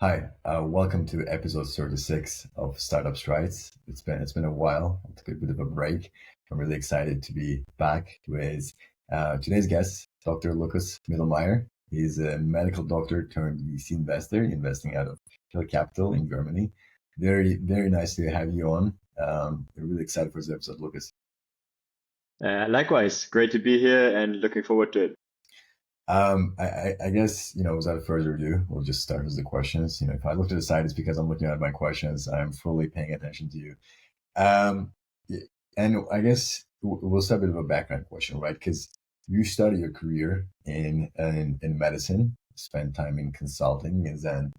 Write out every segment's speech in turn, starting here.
Hi, welcome to episode 36 of Startup Strides. It's been a while. I took a bit of a break. I'm really excited to be back with today's guest, Dr. Lucas Mittelmeier. He's a medical doctor turned VC investor, investing out of Hill Capital in Germany. Very, very nice to have you on. I'm really excited for this episode, Lucas. Likewise, great to be here and looking forward to it. I guess, without further ado, we'll just start with the questions. If I look to the side, it's because I'm looking at my questions. I'm fully paying attention to you. Um, y- and I guess we'll start with a background question, right? Because you started your career in medicine, spent time in consulting, and then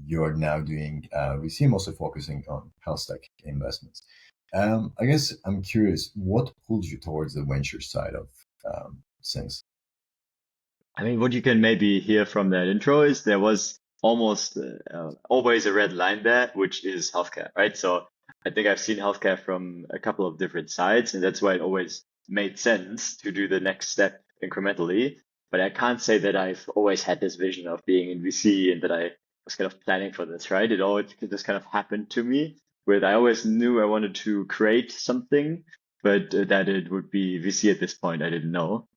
you're now doing, we see mostly focusing on health tech investments. I guess I'm curious, what pulled you towards the venture side of things? I mean, what you can maybe hear from that intro is there was almost always a red line there, which is healthcare, right? So I think I've seen healthcare from a couple of different sides, and that's why it always made sense to do the next step incrementally. But I can't say that I've always had this vision of being in VC and that I was kind of planning for this, right? It always just kind of happened to me, where I always knew I wanted to create something, but that it would be VC at this point, I didn't know.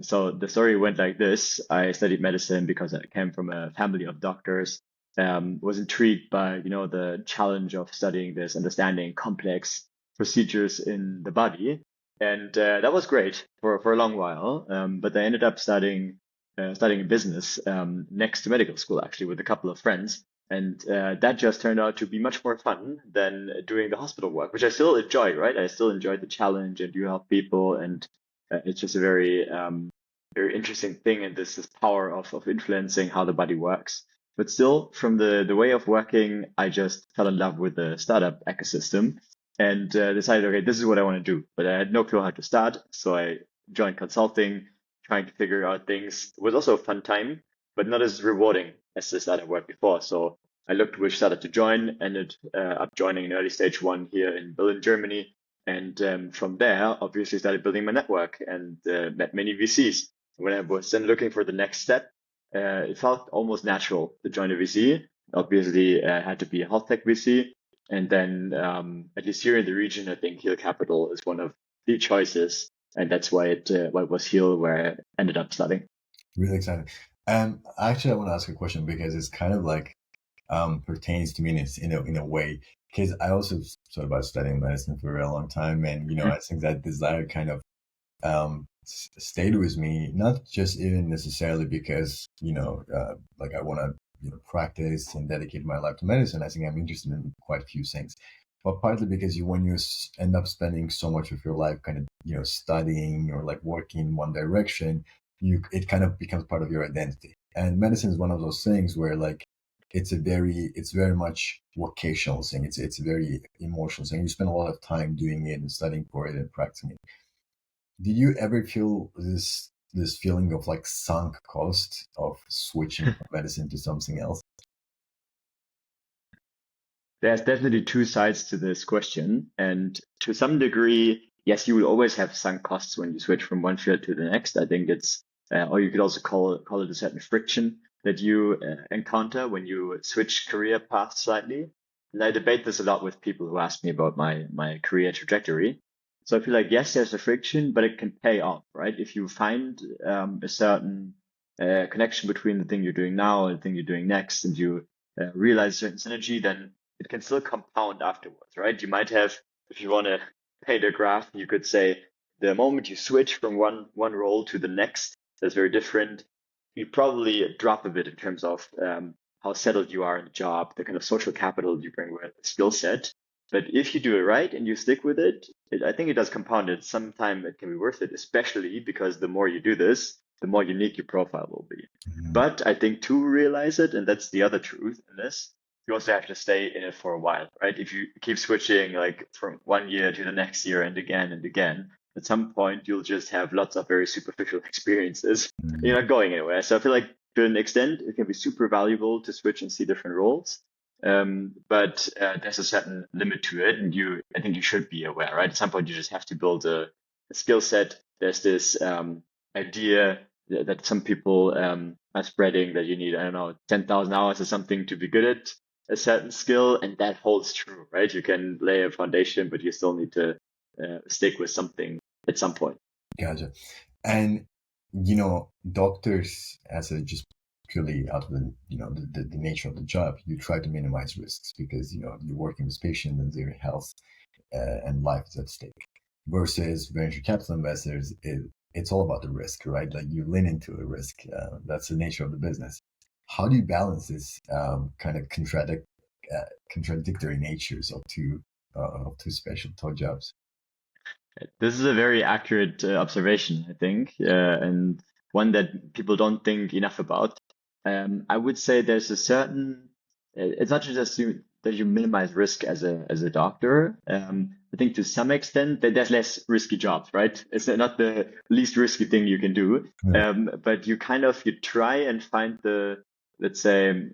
So the story went like this. I studied medicine because I came from a family of doctors. Was intrigued by, the challenge of studying this, understanding complex procedures in the body. And that was great for a long while. But I ended up studying business next to medical school, actually, with a couple of friends. And that just turned out to be much more fun than doing the hospital work, which I still enjoy, right? I still enjoy the challenge and you help people, and it's just a very interesting thing, and this power of influencing how the body works. But still, from the way of working, I just fell in love with the startup ecosystem and decided, okay, this is what I want to do. But I had no clue how to start, so I joined consulting, trying to figure out things. It was also a fun time, but not as rewarding as the startup work before. So I looked which startup to join, ended up joining an early stage one here in Berlin, Germany, and from there, obviously, started building my network and met many VCs. When I was then looking for the next step, it felt almost natural to join a VC. Obviously, had to be a health tech VC. And then, at least here in the region, I think Heal Capital is one of the choices. And that's why it was Heal where I ended up starting. Really excited. Actually, I want to ask a question because it's kind of like pertains to me in a way. Because I also thought about studying medicine for a very long time, and I think that desire kind of stayed with me, not just even necessarily because like I want to practice and dedicate my life to medicine. I think I'm interested in quite a few things, but partly because when you end up spending so much of your life kind of studying or like working in one direction, it kind of becomes part of your identity. And medicine is one of those things where like it's very much vocational thing. It's a very emotional thing. You spend a lot of time doing it and studying for it and practicing it. Did you ever feel this feeling of like sunk cost of switching from medicine to something else? There's definitely two sides to this question. And to some degree, yes, you will always have sunk costs when you switch from one field to the next. I think or you could also call it a certain friction that you encounter when you switch career paths slightly. And I debate this a lot with people who ask me about my career trajectory. So I feel like, yes, there's a friction, but it can pay off, right? If you find a certain connection between the thing you're doing now and the thing you're doing next, and you realize certain synergy, then it can still compound afterwards, right? You might have, if you want to paint a graph, you could say the moment you switch from one role to the next, that's very different. You probably drop a bit in terms of how settled you are in the job, the kind of social capital you bring with the skill set. But if you do it right and you stick with it, I think it does compound it. Sometimes it can be worth it, especially because the more you do this, the more unique your profile will be. Mhm. But I think to realize it, and that's the other truth in this, you also have to stay in it for a while, right? If you keep switching like from one year to the next year and again, at some point you'll just have lots of very superficial experiences. You're not going anywhere. So I feel like to an extent it can be super valuable to switch and see different roles. But there's a certain limit to it, and I think you should be aware, right? At some point you just have to build a skill set. There's this idea that some people are spreading that you need, I don't know, 10,000 hours or something to be good at a certain skill, and that holds true, right? You can lay a foundation, but you still need to stick with something at some point. Gotcha. And doctors, as a just purely out of the nature of the job, you try to minimize risks because you're working with patients and their health and life is at stake. Versus venture capital investors, it's all about the risk, right? Like you lean into a risk. That's the nature of the business. How do you balance this kind of contradictory natures of two special jobs? This is a very accurate observation, I think, and one that people don't think enough about. I would say there's a certain, it's not just that you minimize risk as a doctor. I think to some extent that there's less risky jobs, right? It's not the least risky thing you can do, Yeah. but you try and find the, let's say,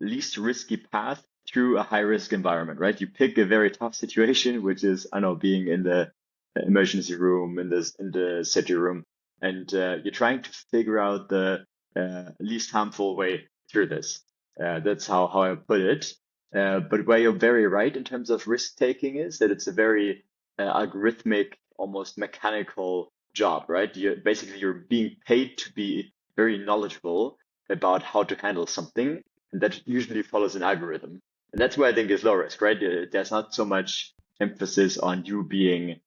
least risky path through a high risk environment, right? You pick a very tough situation, which is, I don't know, being in the emergency room, in the surgery room, and you're trying to figure out the least harmful way through this. That's how I put it. But where you're very right in terms of risk taking is that it's a very algorithmic, almost mechanical job, right? You're being paid to be very knowledgeable about how to handle something, and that usually follows an algorithm. And that's where I think is low risk, right? There's not so much emphasis on you being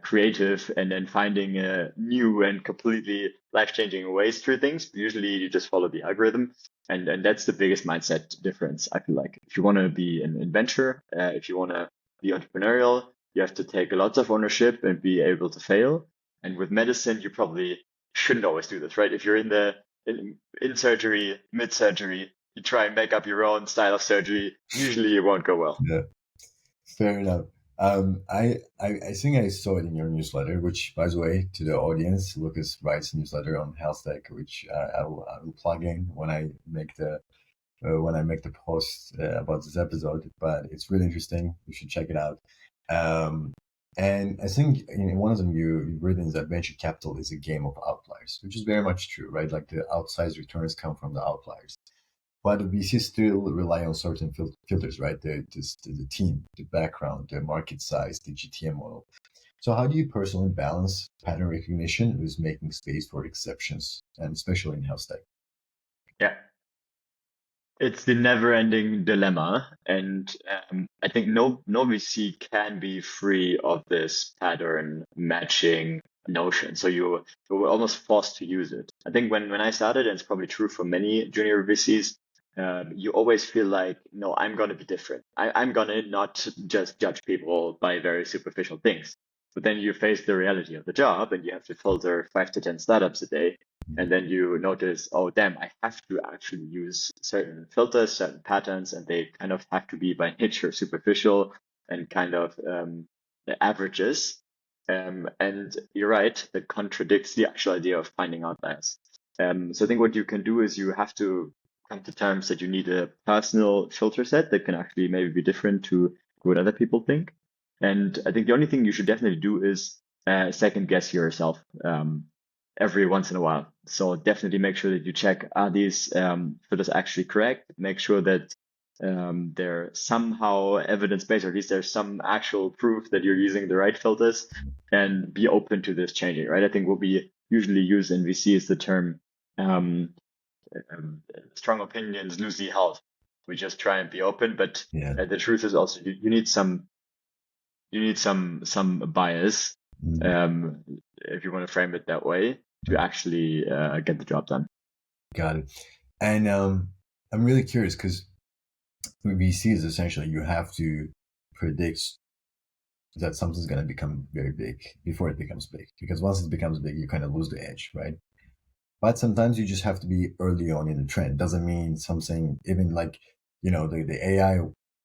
creative and then finding new and completely life-changing ways through things. Usually you just follow the algorithm. And that's the biggest mindset difference, I feel like. If you want to be an inventor, if you want to be entrepreneurial, you have to take lots of ownership and be able to fail. And with medicine, you probably shouldn't always do this, right? If you're in surgery, mid-surgery, you try and make up your own style of surgery, usually it won't go well. Yeah, fair enough. I think I saw it in your newsletter, which, by the way, to the audience, Lucas writes a newsletter on Healthtech, which I will plug in when I make the post about this episode. But it's really interesting. You should check it out. And I think in one of them you've written that venture capital is a game of outliers, which is very much true, right? Like the outsized returns come from the outliers. But VCs still rely on certain filters, right? The team, the background, the market size, the GTM model. So how do you personally balance pattern recognition with making space for exceptions, and especially in health tech? Yeah. It's the never-ending dilemma, and I think no VC can be free of this pattern matching notion. So you're almost forced to use it. I think when I started, and it's probably true for many junior VCs, you always feel like, no, I'm going to be different. I'm going to not just judge people by very superficial things. But then you face the reality of the job, and you have to filter 5 to 10 startups a day. And then you notice, oh, damn, I have to actually use certain filters, certain patterns, and they kind of have to be by nature superficial and kind of averages. And you're right, that contradicts the actual idea of finding outliers. So I think what you can do is you have to come to terms that you need a personal filter set that can actually maybe be different to what other people think. And I think the only thing you should definitely do is second guess yourself. Every once in a while. So definitely make sure that you check, are these filters actually correct? Make sure that they're somehow evidence-based, or at least there's some actual proof that you're using the right filters, and be open to this changing, right? I think what we usually use in VC is the term strong opinions loosely held. We just try and be open, but Yeah. the truth is also you need some bias, if you want to frame it that way, to actually get the job done. Got it. And I'm really curious because VC is essentially you have to predict that something's going to become very big before it becomes big. Because once it becomes big, you kind of lose the edge, right? But sometimes you just have to be early on in the trend. Doesn't mean something, even like, the AI,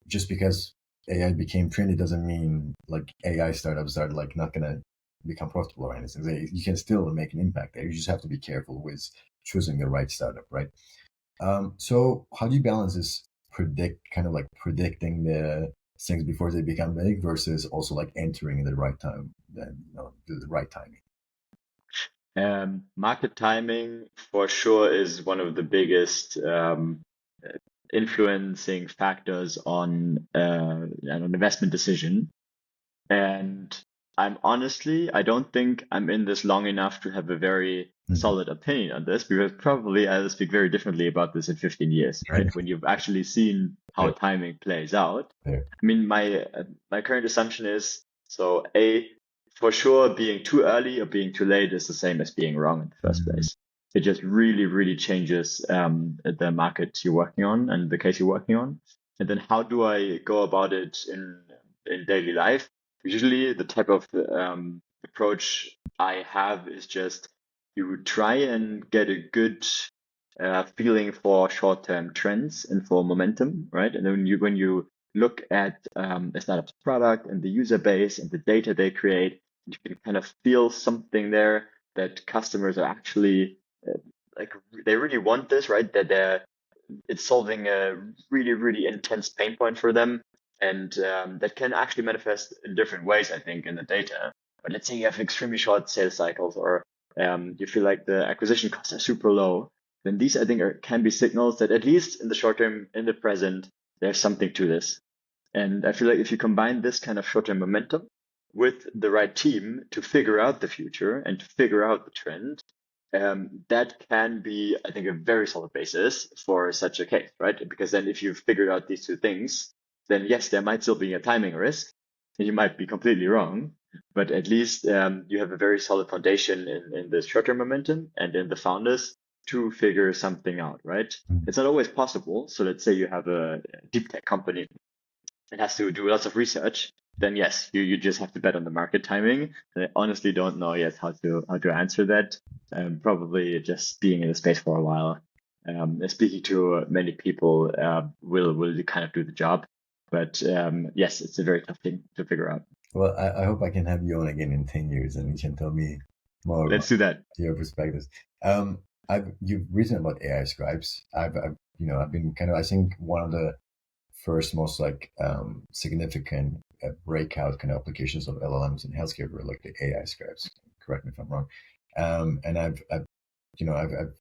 just because AI became trendy doesn't mean like AI startups are like not going to become profitable or anything. You can still make an impact there. You just have to be careful with choosing the right startup, right? So how do you balance this predicting the things before they become big versus also like entering in the right time, the right timing? Market timing for sure is one of the biggest influencing factors on an investment decision. And I don't think I'm in this long enough to have a very solid opinion on this, because probably I'll speak very differently about this in 15 years, right? When you've actually seen how Yeah. timing plays out. Yeah. I mean, my current assumption is, so for sure, being too early or being too late is the same as being wrong in the first place. It just really, really changes the market you're working on and the case you're working on. And then how do I go about it in daily life? Usually, the type of approach I have is just you try and get a good feeling for short-term trends and for momentum, right? And then when you look at a startup's product and the user base and the data they create, you can kind of feel something there that customers are actually like they really want this, right? That it's solving a really, really intense pain point for them. And that can actually manifest in different ways, I think, in the data. But let's say you have extremely short sales cycles, or you feel like the acquisition costs are super low, then these, I think, can be signals that at least in the short term, in the present, there's something to this. And I feel like if you combine this kind of short-term momentum with the right team to figure out the future and to figure out the trend, that can be, I think, a very solid basis for such a case, right? Because then if you've figured out these two things, then yes, there might still be a timing risk, and you might be completely wrong, but at least you have a very solid foundation in the short-term momentum and in the founders to figure something out, right? It's not always possible. So let's say you have a deep tech company that has to do lots of research, then yes, you just have to bet on the market timing. And I honestly don't know yet how to answer that. Probably just being in the space for a while, speaking to many people will kind of do the job. But yes, it's a very tough thing to figure out. Well, I hope I can have you on again in 10 years and you can tell me more Let's about do that. your perspectives. You've written about AI scribes. I've been kind of, I think one of the first most significant breakout kind of applications of LLMs in healthcare were like the AI scribes. Correct me if I'm wrong. And I've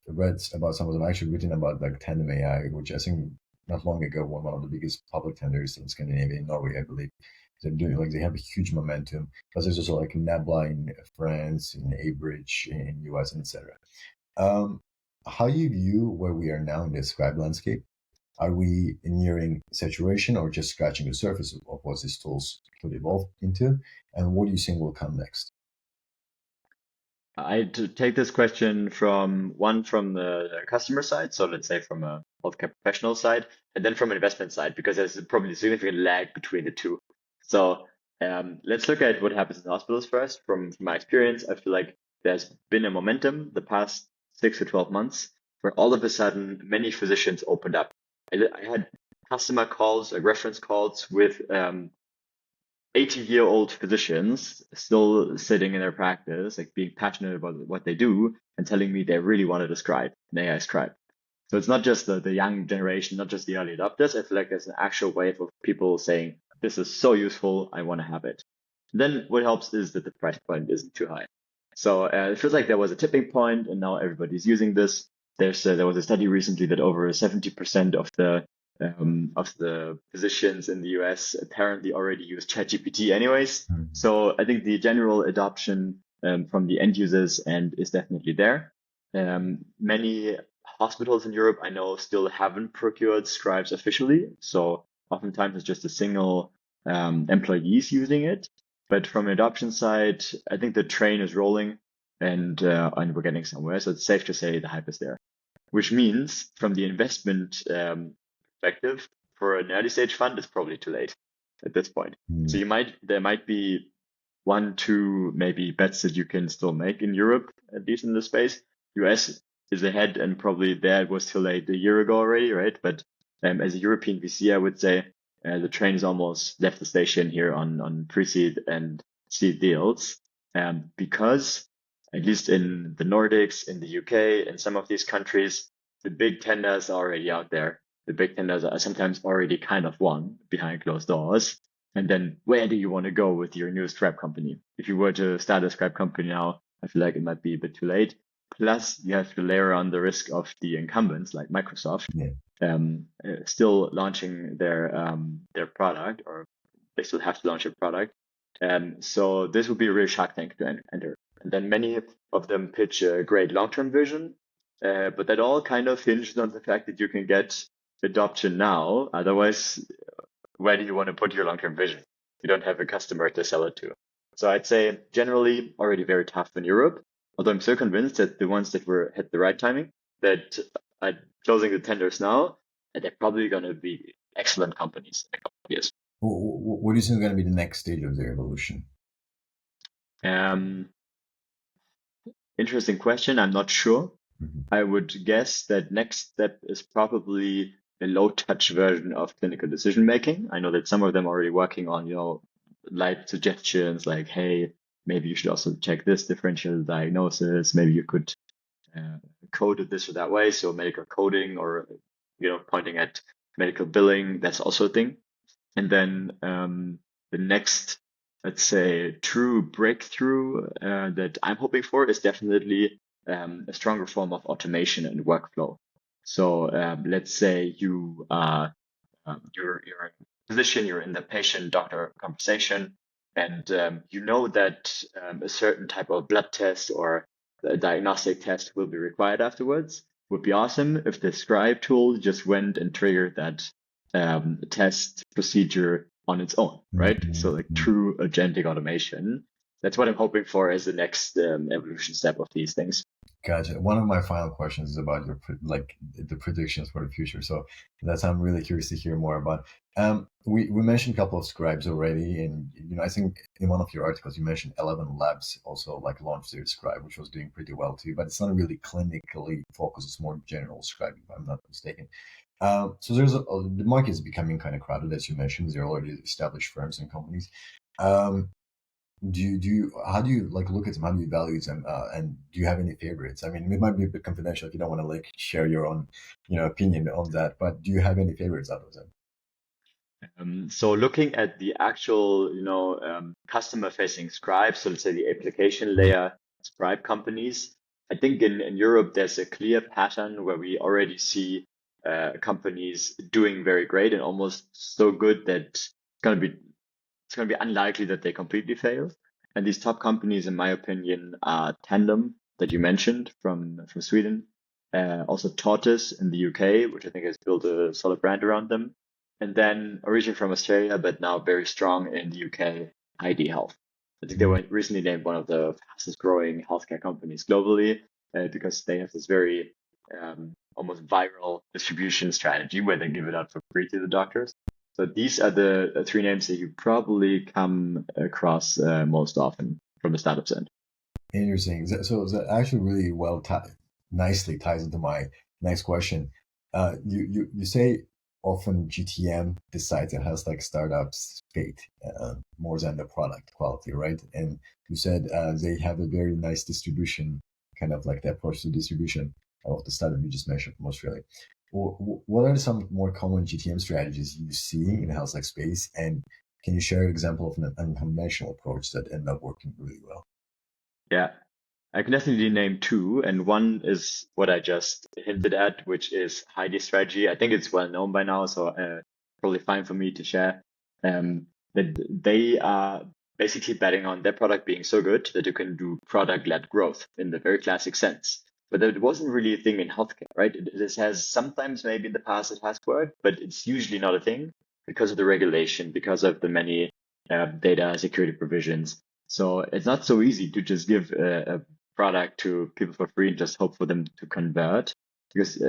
read about some of them. Actually written about like Tandem AI, which I think not long ago won one of the biggest public tenders in Scandinavia, in Norway, I believe. They're doing like they have a huge momentum. Plus, there's also like Nebula in France, in Abridge in US, and etc. How do you view where we are now in the scribe landscape? Are we nearing saturation or just scratching the surface of what these tools could evolve into? And what do you think will come next? I to take this question from the customer side, so let's say from a healthcare professional side, and then from an investment side, because there's probably a significant lag between the two. So let's look at what happens in hospitals first. From my experience, I feel like there's been a momentum the past 6 to 12 months where all of a sudden many physicians opened up. I had customer calls, reference calls with 80-year-old physicians still sitting in their practice, like being passionate about what they do and telling me they really wanted a scribe, an AI scribe. So it's not just the young generation, not just the early adopters. I feel like there's an actual wave of people saying, this is so useful, I want to have it. Then what helps is that the price point isn't too high. So it feels like there was a tipping point and now everybody's using this. There was a study recently that over 70% of the physicians in the US apparently already use ChatGPT anyways. So I think the general adoption from the end users and is definitely there. Many hospitals in Europe I know still haven't procured scribes officially. So oftentimes it's just a single employees using it. But from an adoption side, I think the train is rolling and we're getting somewhere. So it's safe to say the hype is there, which means from the investment perspective, for an early stage fund, it's probably too late at this point. So there might be one, two, maybe bets that you can still make in Europe, at least in the space. US is ahead and probably there it was too late a year ago already, right? But as a European VC, I would say the train is almost left the station here on pre-seed and seed deals, because at least in the Nordics, in the UK, in some of these countries, the big tenders are already out there. The big tenders are sometimes already kind of won behind closed doors. And then where do you want to go with your new Scribe company? If you were to start a Scribe company now, I feel like it might be a bit too late. Plus, you have to layer on the risk of the incumbents like Microsoft Yeah. still launching their product, or they still have to launch a product. So this would be a real shark tank to enter. And then many of them pitch a great long-term vision, but that all kind of hinges on the fact that you can get adoption now. Otherwise, where do you want to put your long-term vision? You don't have a customer to sell it to. So I'd say generally already very tough in Europe. Although I'm so convinced that the ones that were at the right timing, that are closing the tenders now, and they're probably going to be excellent companies in a couple of years. What do you think is going to be the next stage of their evolution? Um, Interesting question. I'm not sure. Mhm. I would guess that next step is probably a low touch version of clinical decision making. I know that some of them are already working on, light suggestions like, hey, maybe you should also check this differential diagnosis. Maybe you could uh, code it this or that way. So medical coding or, pointing at medical billing, that's also a thing. And then the next, let's say, true breakthrough that I'm hoping for is definitely a stronger form of automation and workflow. So let's say you're a physician, you're in the patient-doctor conversation, and you know that a certain type of blood test or a diagnostic test will be required afterwards. Would be awesome if the Scribe tool just went and triggered that test procedure on its own, right? So like Mhm. true agentic automation. That's what I'm hoping for as the next evolution step of these things. Gotcha. One of my final questions is about your like the predictions for the future. So that's I'm really curious to hear more about. We mentioned a couple of scribes already, and I think in one of your articles you mentioned 11 labs also like launched their scribe, which was doing pretty well too. But it's not really clinically focused; it's more general scribe, if I'm not mistaken. So the market is becoming kind of crowded, as you mentioned. There are already established firms and companies. Um, do you how do you like look at them? How do you value them? And do you have any favorites? I mean, it might be a bit confidential if you don't want to like share your own, opinion on that. But do you have any favorites out of them? So looking at the actual, customer-facing scribes, so let's say the application layer scribe companies, I think in Europe there's a clear pattern where we already see companies doing very great and almost so good that it's going to be unlikely that they completely fail. And these top companies, in my opinion, are Tandem that you mentioned from Sweden, also Tortoise in the UK, which I think has built a solid brand around them, and then originating from Australia but now very strong in the UK, Heidi Health. I think they Mm. were recently named one of the fastest growing healthcare companies globally because they have this very almost viral distribution strategy where they give it out for free to the doctors. So these are the three names that you probably come across most often from the startup end. Interesting. So that actually really nicely ties into my next question. You say often GTM decides it has like startups fate more than the product quality, right? And you said they have a very nice distribution, kind of like the approach to distribution of the startup you just mentioned from Australia. What are some more common GTM strategies you see in the health tech space? And can you share an example of an unconventional approach that ended up working really well? Yeah, I can definitely name two, and one is what I just hinted at, which is Heidi strategy. I think it's well known by now, so probably fine for me to share. That they are basically betting on their product being so good that you can do product-led growth in the very classic sense. But that wasn't really a thing in healthcare, right? This has sometimes maybe in the past it has worked, but it's usually not a thing because of the regulation, because of the many data security provisions. So it's not so easy to just give a product to people for free and just hope for them to convert. Because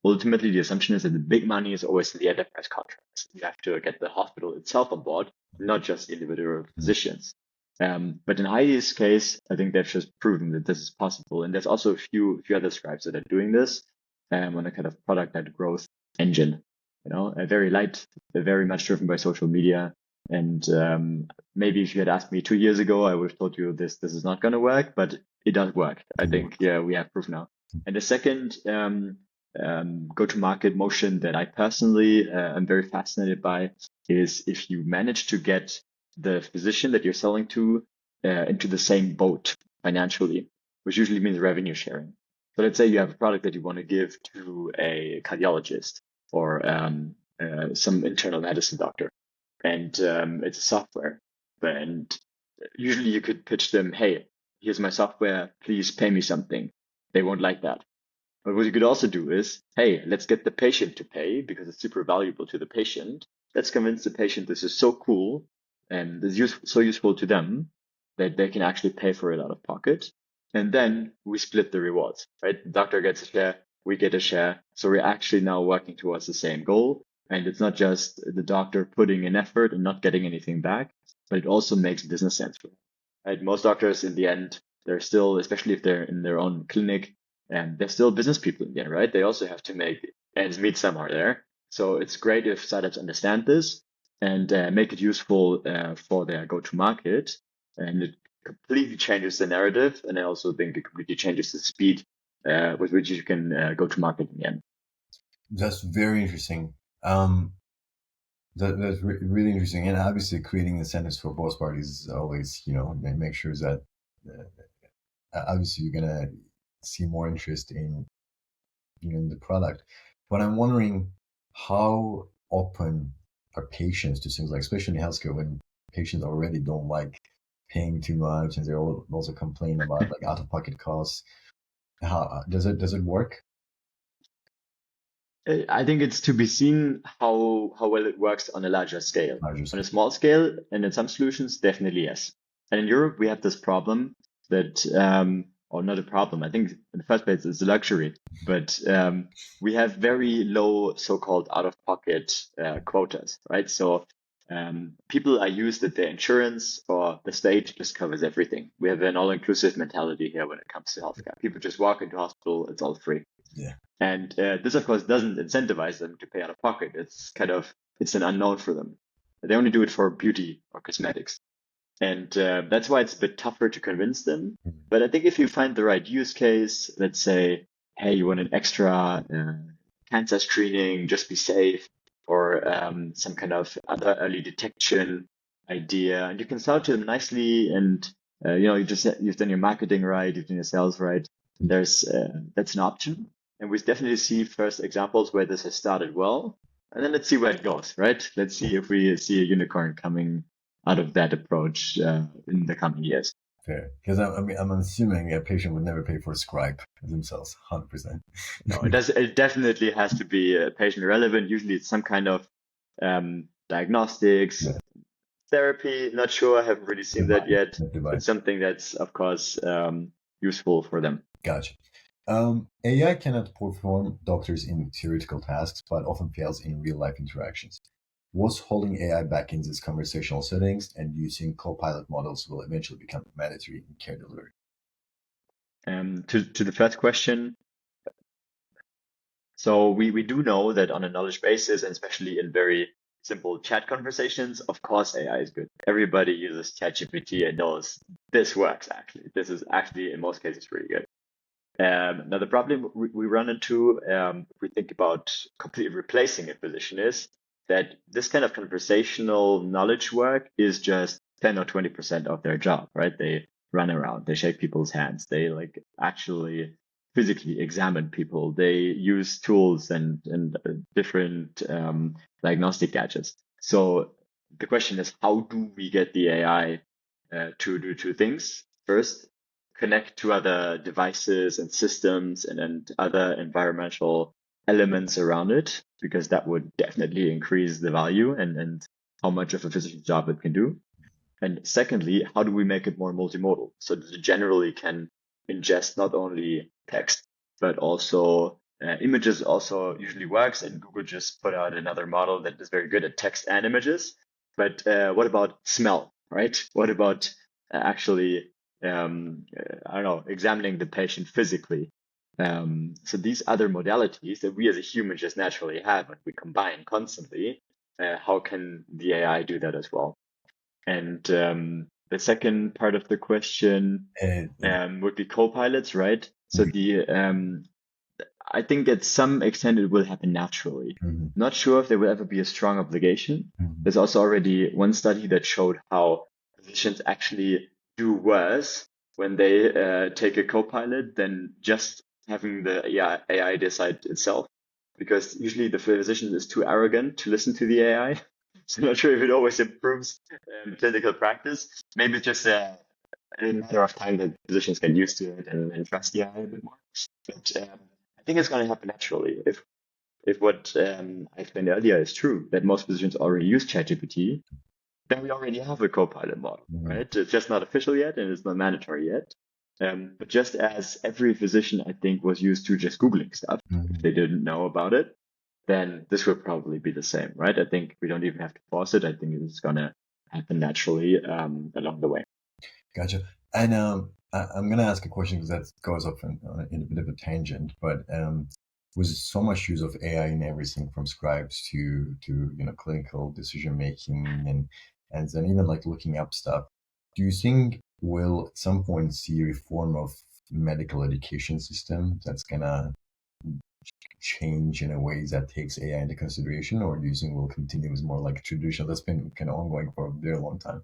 ultimately, the assumption is that the big money is always in the enterprise contracts. You have to get the hospital itself on board, not just individual physicians. But in Heidi's case, I think they've just proven that this is possible. And there's also a few other scribes that are doing this on a kind of product-led growth engine. A very light, very much driven by social media. And maybe if you had asked me 2 years ago, I would have told you this is not going to work, but it does work. I think we have proof now. And the second go-to-market motion that I personally am very fascinated by is if you manage to get the physician that you're selling to into the same boat financially, which usually means revenue sharing. So let's say you have a product that you want to give to a cardiologist or some internal medicine doctor, and it's a software. And usually you could pitch them, hey, here's my software, please pay me something. They won't like that. But what you could also do is, hey, let's get the patient to pay because it's super valuable to the patient. Let's convince the patient this is so cool and this is so useful to them that they can actually pay for it out of pocket. And then we split the rewards, right? The doctor gets a share, we get a share. So we're actually now working towards the same goal. And it's not just the doctor putting in effort and not getting anything back, but it also makes business sense for them. Right? Most doctors in the end, they're still, especially if they're in their own clinic, and they're still business people in the end, right? They also have to make ends meet somewhere there. So it's great if startups understand this and make it useful for their go-to-market. And it completely changes the narrative. And I also think it completely changes the speed with which you can go to market in the end. That's very interesting. That's really interesting. And obviously creating incentives for both parties is always, make sure that obviously you're going to see more interest in the product. But I'm wondering, how open are patients to things like, especially in healthcare, when patients already don't like paying too much and they're also complaining about like out-of-pocket costs. How does it work? I think it's to be seen how well it works on a larger scale. Larger On scale. a small scale, and in some solutions, definitely yes. And in Europe, we have this problem that, or not a problem, I think in the first place, it's a luxury, but we have very low so-called out-of-pocket quotas, right? So people are used that their insurance or the state just covers everything. We have an all-inclusive mentality here when it comes to healthcare. People just walk into hospital, it's all free. Yeah. And this, of course, doesn't incentivize them to pay out of pocket. It's an unknown for them. They only do it for beauty or cosmetics. And that's why it's a bit tougher to convince them. But I think if you find the right use case, let's say, hey, you want an extra cancer screening, just be safe, or some kind of other early detection idea, and you can sell to them nicely, and you've done your marketing right, you've done your sales right. That's an option. And we definitely see first examples where this has started well. And then let's see where it goes, right? Let's see if we see a unicorn coming out of that approach in the coming years. Fair. Because I'm assuming a patient would never pay for a scribe themselves, 100%. No, it definitely has to be patient relevant. Usually it's some kind of diagnostics, therapy. Not sure. I haven't really seen that yet. It's something that's, of course, useful for them. Gotcha. AI cannot perform doctors in theoretical tasks, but often fails in real-life interactions. What's holding AI back in these conversational settings, and do you think co-pilot models will eventually become mandatory in care delivery? To the first question, so we do know that on a knowledge basis, and especially in very simple chat conversations, of course, AI is good. Everybody uses ChatGPT and knows this works, actually. This is actually, in most cases, really good. Now, the problem we run into, if we think about completely replacing a physician, is that this kind of conversational knowledge work is just 10 or 20% of their job, right? They run around, they shake people's hands, they like actually physically examine people, they use tools and different diagnostic gadgets. So the question is, how do we get the AI to do two things? First, connect to other devices and systems and other environmental elements around it, because that would definitely increase the value and how much of a physician's job it can do. And secondly, how do we make it more multimodal so that it generally can ingest not only text, but also images also usually works. And Google just put out another model that is very good at text and images. But what about smell, right? What about actually examining the patient physically? So these other modalities that we as a human just naturally have and we combine constantly, how can the AI do that as well? And the second part of the question would be co-pilots, right? So I think at some extent it will happen naturally. Not sure if there will ever be a strong obligation. There's also already one study that showed how physicians actually do worse when they take a co-pilot than just having the AI decide itself, because usually the physician is too arrogant to listen to the AI. So I'm not sure if it always improves clinical practice. Maybe it's just a matter of time that physicians get used to it and trust the AI a bit more. But I think it's going to happen naturally. If what I explained earlier is true, that most physicians already use ChatGPT, then we already have a co-pilot model, right? It's just not official yet and it's not mandatory yet. But just as every physician, I think, was used to just Googling stuff, if they didn't know about it, then this would probably be the same, right? I think we don't even have to force it. I think it's going to happen naturally along the way. Gotcha. And I'm going to ask a question because that goes off in a bit of a tangent, but with so much use of AI in everything from scribes to clinical decision making and then even like looking up stuff, do you think we'll at some point see a reform of medical education system that's gonna change in a way that takes AI into consideration, or do you think we'll continue with more like traditional that's been kind of ongoing for a very long time?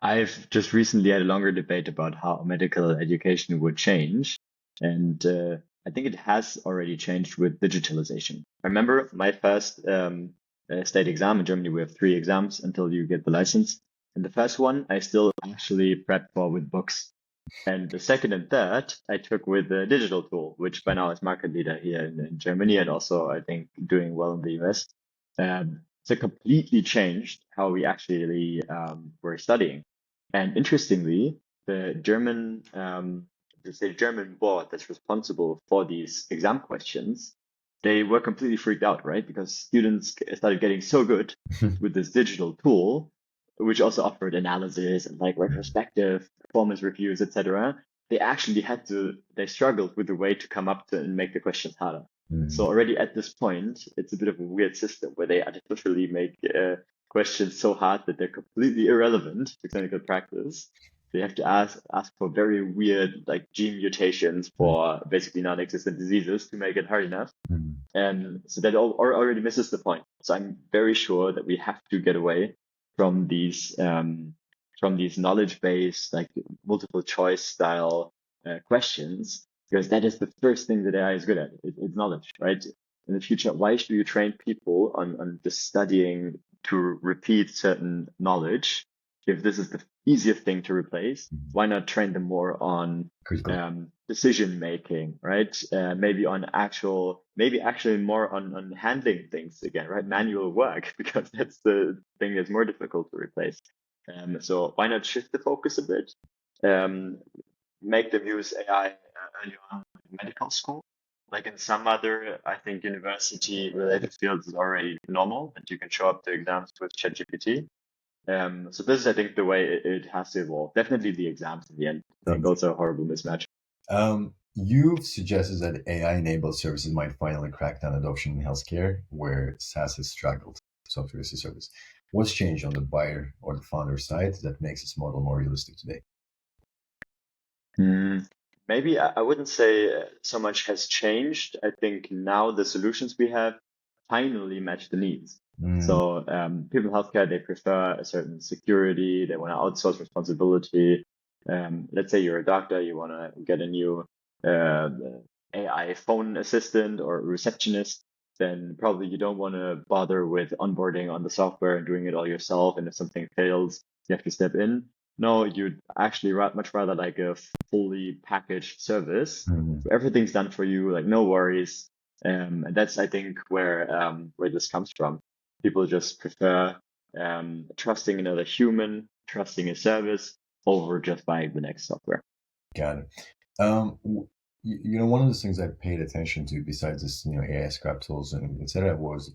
I've just recently had a longer debate about how medical education would change. And I think it has already changed with digitalization. I remember my first state exam in Germany. We have 3 exams until you get the license. And the first one I still actually prepped for with books. And the second and third I took with a digital tool, which by now is market leader here in Germany and also I think doing well in the US. So completely changed how we actually were studying. And interestingly, the German board that's responsible for these exam questions, they were completely freaked out, right? Because students started getting so good with this digital tool, which also offered analysis and like retrospective performance reviews, etc. They struggled with the way to come up to and make the questions harder. So already at this point, it's a bit of a weird system where they artificially make questions so hard that they're completely irrelevant to clinical practice. They have to ask for very weird like gene mutations for basically non-existent diseases to make it hard enough. And so that already misses the point. So I'm very sure that we have to get away from these knowledge-based like multiple choice style questions, because that is the first thing that AI is good at. It's knowledge, right? In the future, why should you train people on just studying to repeat certain knowledge? If this is the easiest thing to replace, why not train them more on decision making, right? Maybe actually more on handling things again, right? Manual work, because that's the thing that's more difficult to replace. So why not shift the focus a bit? Make them use AI early on in medical school. Like in some other, I think, university-related fields is already normal, and you can show up to exams with ChatGPT. So this is, I think, the way it has to evolve. Definitely the exams in the end. I think also a horrible mismatch. You've suggested that AI-enabled services might finally crack down adoption in healthcare, where SaaS has struggled, software as a service. What's changed on the buyer or the founder side that makes this model more realistic today? Maybe I wouldn't say so much has changed. I think now the solutions we have finally match the needs. So people in healthcare, they prefer a certain security, they want to outsource responsibility. Let's say you're a doctor, you want to get a new AI phone assistant or receptionist, then probably you don't want to bother with onboarding on the software and doing it all yourself. And if something fails, you have to step in. No, you'd actually much rather like a fully packaged service. So everything's done for you, like no worries. And that's, I think, where this comes from. People just prefer trusting another human, trusting a service over just buying the next software. Got it. One of the things I paid attention to besides this, AI scrap tools and etc. was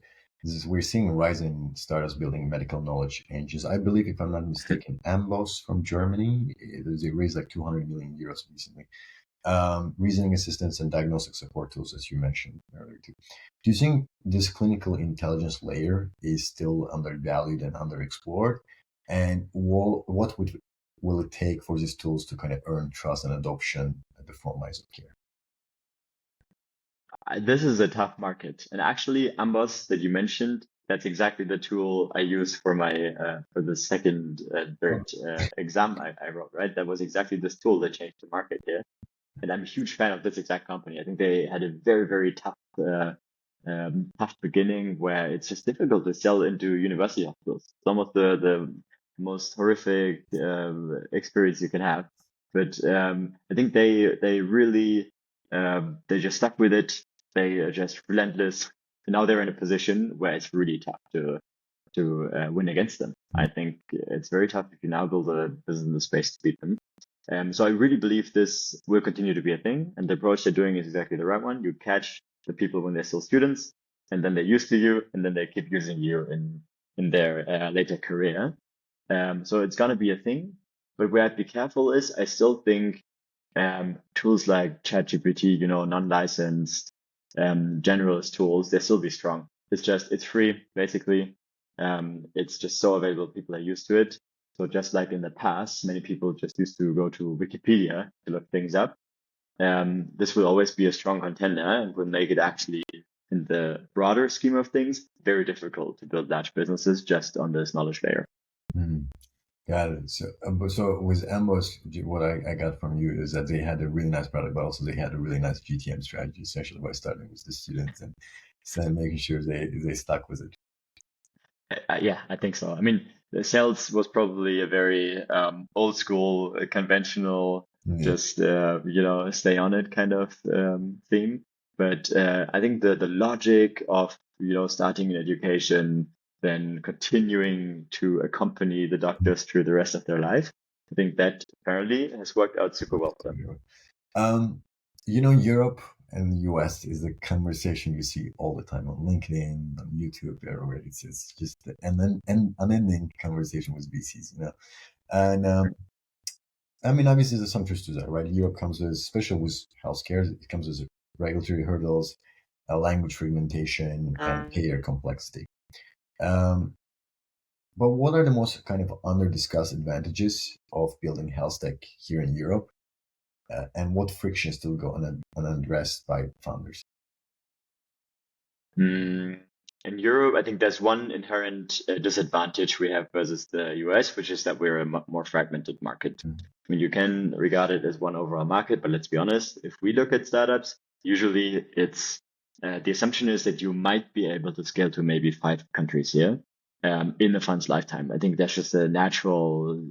we're seeing a rise in startups building medical knowledge engines. I believe, if I'm not mistaken, Amboss from Germany, they raised like 200 million euros recently. Reasoning assistance and diagnostic support tools, as you mentioned earlier too. Do you think this clinical intelligence layer is still undervalued and underexplored? And what will it take for these tools to kind of earn trust and adoption at the front lines of care? This is a tough market. And actually, Amboss that you mentioned, that's exactly the tool I used for my for the second third exam I wrote, right? That was exactly this tool that changed the market here. And I'm a huge fan of this exact company. I think they had a very, very tough beginning where it's just difficult to sell into university hospitals. Some of the most horrific experience you can have. But I think they really they just stuck with it. They are just relentless. And now they're in a position where it's really tough to win against them. I think it's very tough if you now build a business in the space to beat them. So I really believe this will continue to be a thing, and the approach they're doing is exactly the right one. You catch the people when they're still students, and then they're used to you, and then they keep using you in their later career. So it's gonna be a thing, but where I'd be careful is I still think tools like ChatGPT, non-licensed generalist tools, they still be strong. It's free basically. It's just so available, people are used to it. So just like in the past, many people just used to go to Wikipedia to look things up. This will always be a strong contender and will make it actually, in the broader scheme of things, very difficult to build large businesses just on this knowledge layer. Mm. Got it. So with Embos, what I got from you is that they had a really nice product, but also they had a really nice GTM strategy, essentially by starting with the students and making sure they stuck with it. Yeah, I think so. I mean, the sales was probably a very old school, conventional, Yeah. just stay on it kind of theme. But I think the logic of starting an education, then continuing to accompany the doctors through the rest of their life, I think that apparently has worked out super well for them. Europe and the US is a conversation you see all the time on LinkedIn, on YouTube, everywhere. It's just an unending conversation with VCs. And I mean, obviously, there's some truth to that, right? Europe comes with, especially with healthcare, it comes with regulatory hurdles, language fragmentation, and payer complexity. But what are the most kind of under-discussed advantages of building health tech here in Europe? And what frictions still go unaddressed by founders? In Europe, I think there's one inherent disadvantage we have versus the US, which is that we're a more fragmented market. Mm. I mean, you can regard it as one overall market, but let's be honest, if we look at startups, usually it's the assumption is that you might be able to scale to maybe 5 countries here in the fund's lifetime. I think that's just a natural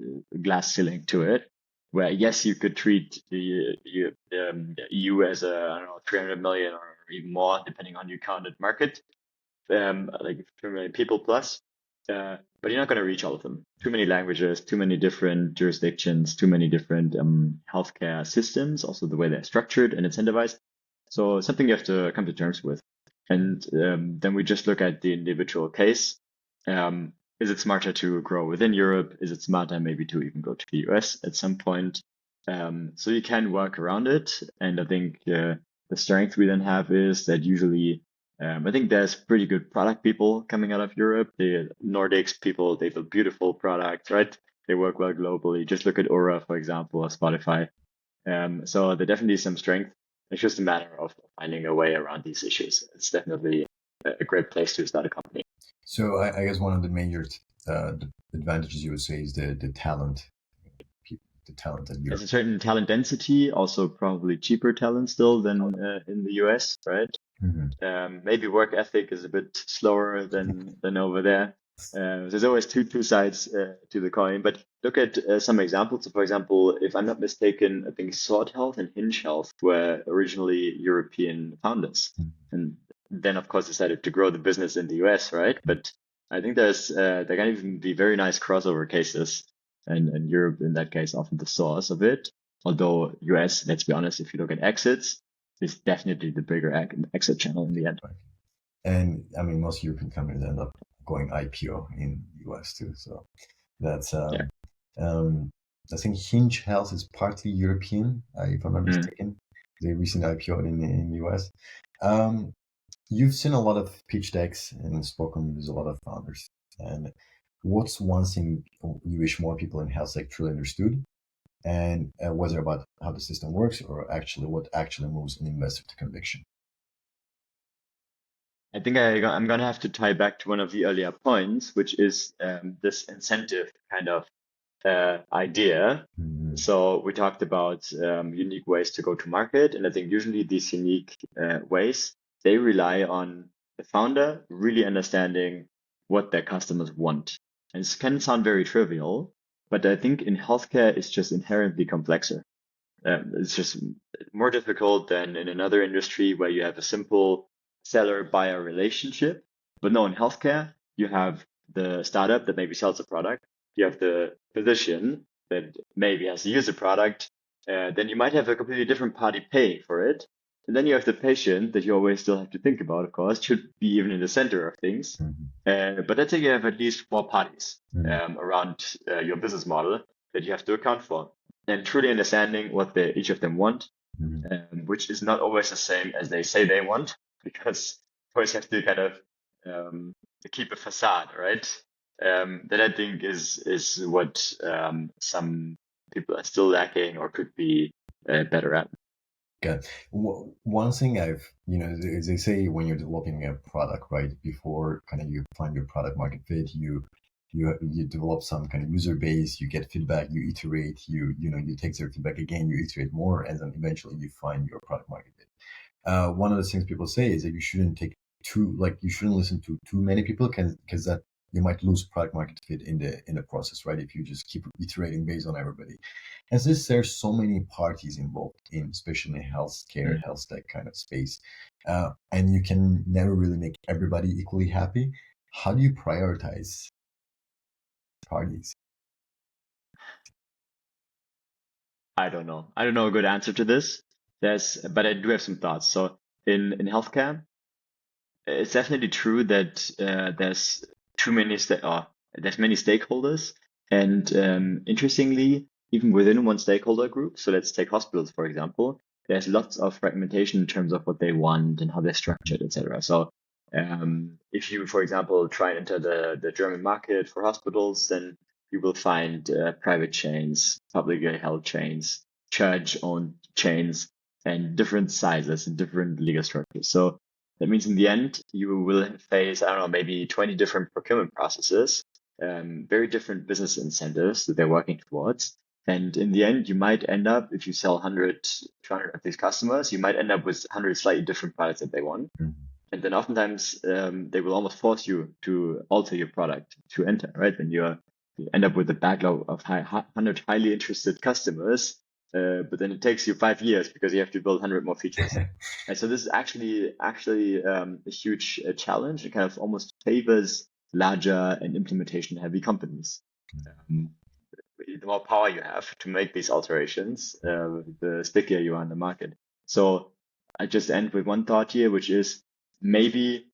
glass ceiling to it, where yes, you could treat the EU as a, I don't know, 300 million or even more, depending on your counted market, like 3 million people plus. But you're not going to reach all of them. Too many languages, too many different jurisdictions, too many different healthcare systems, also the way they're structured and incentivized. So something you have to come to terms with. And then we just look at the individual case. Is it smarter to grow within Europe? Is it smarter maybe to even go to the US at some point? So you can work around it. And I think the strength we then have is that usually I think there's pretty good product people coming out of Europe. The Nordics people, they build beautiful products, right? They work well globally. Just look at Aura, for example, or Spotify. So there definitely is some strength. It's just a matter of finding a way around these issues. It's definitely a great place to start a company. So I guess one of the major advantages you would say is the talent, the talent in There's Europe. a certain talent density, also probably cheaper talent still than in the US, right? Mm-hmm. Maybe work ethic is a bit slower than over there. There's always two sides to the coin. But look at some examples. So for example, if I'm not mistaken, I think Sword Health and Hinge Health were originally European founders, and then of course decided to grow the business in the US, right? But I think there can even be very nice crossover cases, and Europe in that case often the source of it. Although US, let's be honest, if you look at exits, is definitely the bigger exit channel in the end. And I mean, most European companies end up going IPO in the US too. So that's, I think Hinge Health is partly European, if I'm not mistaken. They recently IPO'd in the US. You've seen a lot of pitch decks and spoken with a lot of founders. And what's one thing you wish more people in health tech truly understood? And whether about how the system works or actually what actually moves an investor to conviction? I think I'm gonna have to tie back to one of the earlier points, which is this incentive kind of idea. Mm-hmm. So we talked about unique ways to go to market, and I think usually these unique ways they rely on the founder really understanding what their customers want. And it can sound very trivial, but I think in healthcare it's just inherently complexer. It's just more difficult than in another industry where you have a simple seller-buyer relationship. But no, in healthcare, you have the startup that maybe sells a product. You have the physician that maybe has to use a product. Then you might have a completely different party paying for it. And then you have the patient that you always still have to think about, of course, should be even in the center of things. But let's say you have at least four parties around your business model that you have to account for and truly understanding what each of them want, which is not always the same as they say they want, because you always have to kind of keep a facade, right? That I think is what some people are still lacking or could be better at. Okay. One thing is they say when you're developing a product, right, before kind of you find your product market fit, you develop some kind of user base, you get feedback, you iterate, you take their feedback again, you iterate more, and then eventually you find your product market fit. One of the things people say is that you shouldn't listen to too many people, because that you might lose product market fit in the process, right? If you just keep iterating based on everybody. And since there's so many parties involved in, especially healthcare, health tech kind of space, and you can never really make everybody equally happy, how do you prioritize parties? I don't know. I don't know a good answer to this. But I do have some thoughts. So in healthcare, it's definitely true that there's too many there's many stakeholders, and interestingly, even within one stakeholder group. So let's take hospitals for example. There's lots of fragmentation in terms of what they want and how they're structured, etc. So if you, for example, try and enter the German market for hospitals, then you will find private chains, publicly held chains, church-owned chains, and different sizes and different legal structures. So that means in the end, you will face, I don't know, maybe 20 different procurement processes, very different business incentives that they're working towards. And in the end, you might end up, if you sell 100, 200 of these customers, you might end up with 100 slightly different products that they want. And then oftentimes they will almost force you to alter your product to enter, right? Then you end up with a backlog of 100 highly interested customers, but then it takes you 5 years because you have to build 100 more features. And so this is actually a huge challenge. It kind of almost favors larger and implementation heavy companies. The more power you have to make these alterations, the stickier you are in the market. So I just end with one thought here, which is maybe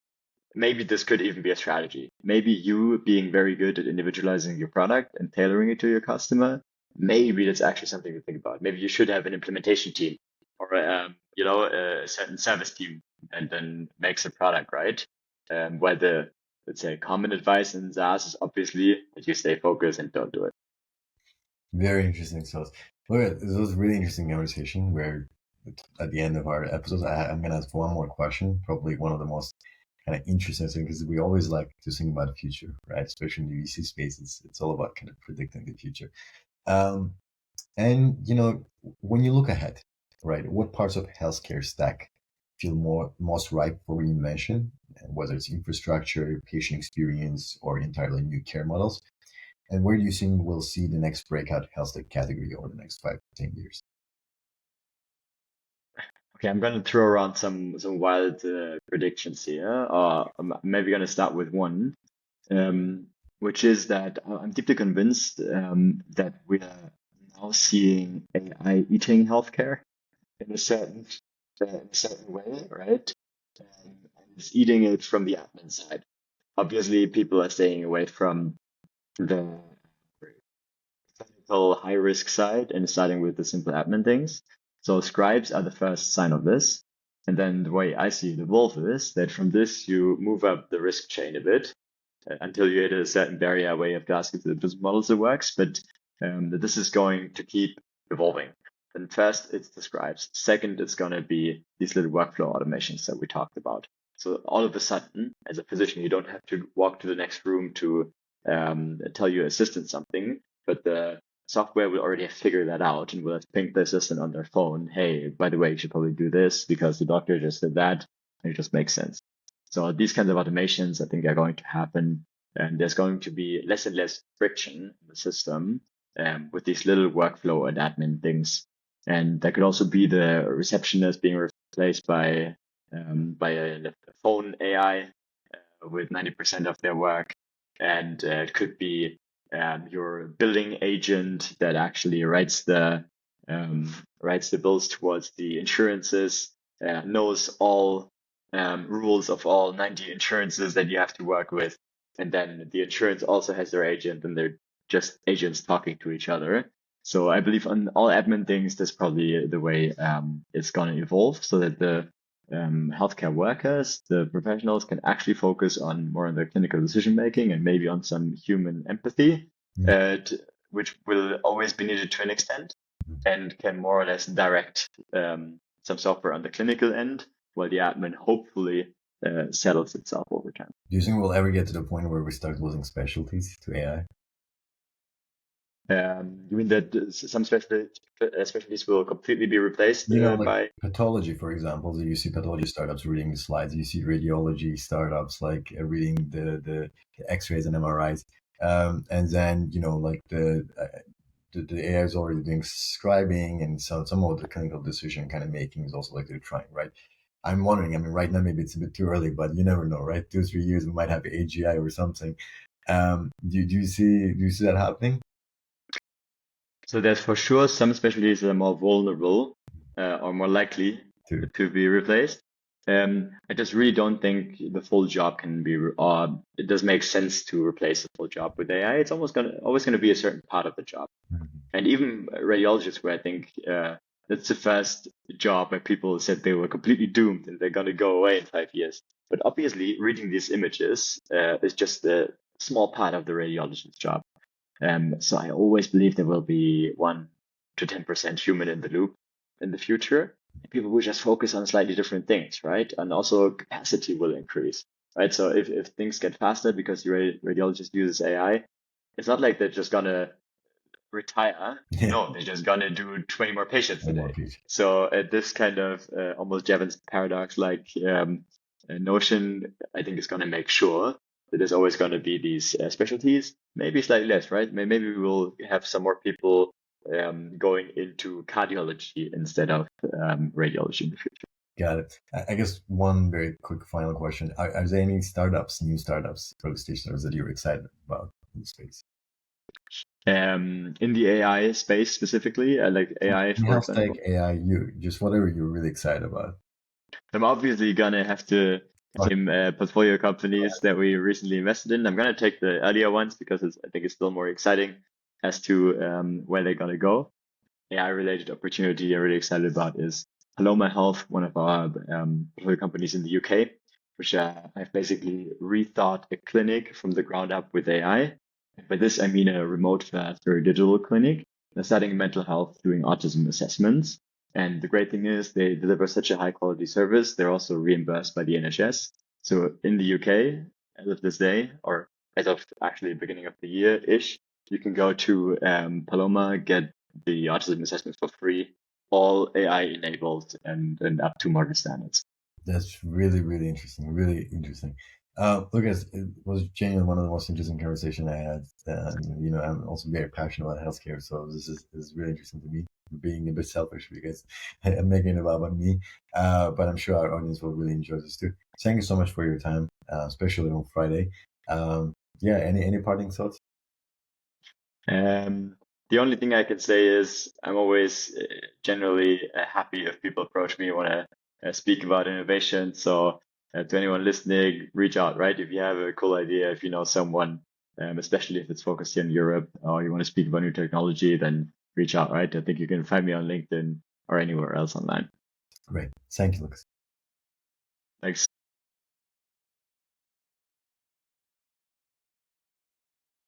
this could even be a strategy. Maybe you being very good at individualizing your product and tailoring it to your customer, maybe that's actually something to think about. Maybe you should have an implementation team or a certain service team and then makes a product, right? Where let's say common advice in SaaS is obviously that you stay focused and don't do it. Very interesting. So, okay, this was a really interesting conversation where at the end of our episodes, I'm going to ask one more question, probably one of the most kind of interesting things, because we always like to think about the future, right? Especially in the VC space, it's all about kind of predicting the future. And, when you look ahead, right, what parts of healthcare stack feel most ripe for reinvention, whether it's infrastructure, patient experience, or entirely new care models? And where do you think we'll see the next breakout health tech category over the next 5 to 10 years? Okay, I'm going to throw around some wild predictions here. I'm maybe going to start with one, which is that I'm deeply convinced that we are now seeing AI eating healthcare in a certain way, right? And it's eating it from the admin side. Obviously, people are staying away from the technical high risk side and starting with the simple admin things. So scribes are the first sign of this. And then the way I see it evolve is that from this, you move up the risk chain a bit until you hit a certain barrier where you have to ask if the business models it works. But this is going to keep evolving. And first, it's the scribes. Second, it's going to be these little workflow automations that we talked about. So all of a sudden, as a physician, you don't have to walk to the next room to tell your assistant something, but the software will already have figured that out and will have pinged the assistant on their phone. Hey, by the way, you should probably do this because the doctor just did that, and it just makes sense. So these kinds of automations, I think, are going to happen, and there's going to be less and less friction in the system with these little workflow and admin things. And that could also be the receptionist being replaced by a phone AI with 90% of their work. And it could be your billing agent that actually writes the bills towards the insurances, knows all rules of all 90 insurances that you have to work with. And then the insurance also has their agent, and they're just agents talking to each other. So I believe on all admin things, that's probably the way it's going to evolve, so that the healthcare workers, the professionals, can actually focus on more on the clinical decision making and maybe on some human empathy, which will always be needed to an extent, and can more or less direct some software on the clinical end, while the admin hopefully settles itself over time. Do you think we'll ever get to the point where we start losing specialties to AI? You mean that some specialties will completely be replaced Like by pathology, for example? You see pathology startups reading the slides. You see radiology startups like reading the X-rays and MRIs. And then like the AI is already doing scribing, and some of the clinical decision kind of making is also like they're trying, right? I'm wondering. I mean, right now maybe it's a bit too early, but you never know, right? 2 or 3 years we might have AGI or something. Do you see that happening? So there's for sure some specialties that are more vulnerable or more likely to be replaced. I just really don't think the full job can be, or it does make sense to replace the full job with AI. It's always gonna be a certain part of the job. And even radiologists, where I think that's the first job where people said they were completely doomed and they're gonna go away in 5 years. But obviously, reading these images is just a small part of the radiologist's job. So I always believe there will be 1 to 10% human in the loop in the future. People will just focus on slightly different things, right? And also capacity will increase, right? So if things get faster because the radiologist uses AI, it's not like they're just gonna retire. No, they're just gonna do 20 more patients a day. So this kind of almost Jevons paradox like notion, I think, is gonna make sure that there's always going to be these specialties, maybe slightly less, right? Maybe we will have some more people going into cardiology instead of radiology in the future. Got it. I guess one very quick final question. Are there any new startups, early stage startups that you're excited about in the space? In the AI space specifically, like AI, for example. AI, just whatever you're really excited about. I'm obviously going to have to name portfolio companies that we recently invested in. I'm going to take the earlier ones because I think it's still more exciting as to where they're going to go. AI-related opportunity I'm really excited about is Paloma Health, one of our portfolio companies in the UK, which have basically rethought a clinic from the ground up with AI. By this, I mean a remote first or digital clinic. They're studying mental health, doing autism assessments. And the great thing is they deliver such a high quality service. They're also reimbursed by the NHS. So in the UK, as of this day, or as of actually the beginning of the year-ish, you can go to Paloma, get the autism assessment for free, all AI enabled and up to market standards. That's really, really interesting. Really interesting. Lucas, it was genuinely one of the most interesting conversations I had. I'm also very passionate about healthcare, so this is really interesting to me. Being a bit selfish because I'm making it about me, but I'm sure our audience will really enjoy this too. Thank you so much for your time, especially on Friday. Any parting thoughts? The only thing I can say is I'm always generally happy if people approach me and want to speak about innovation. So to anyone listening, reach out, right? If you have a cool idea, if you know someone, especially if it's focused here in Europe, or you want to speak about new technology, then reach out, right? I think you can find me on LinkedIn or anywhere else online. Great. Thank you, Lucas. Thanks.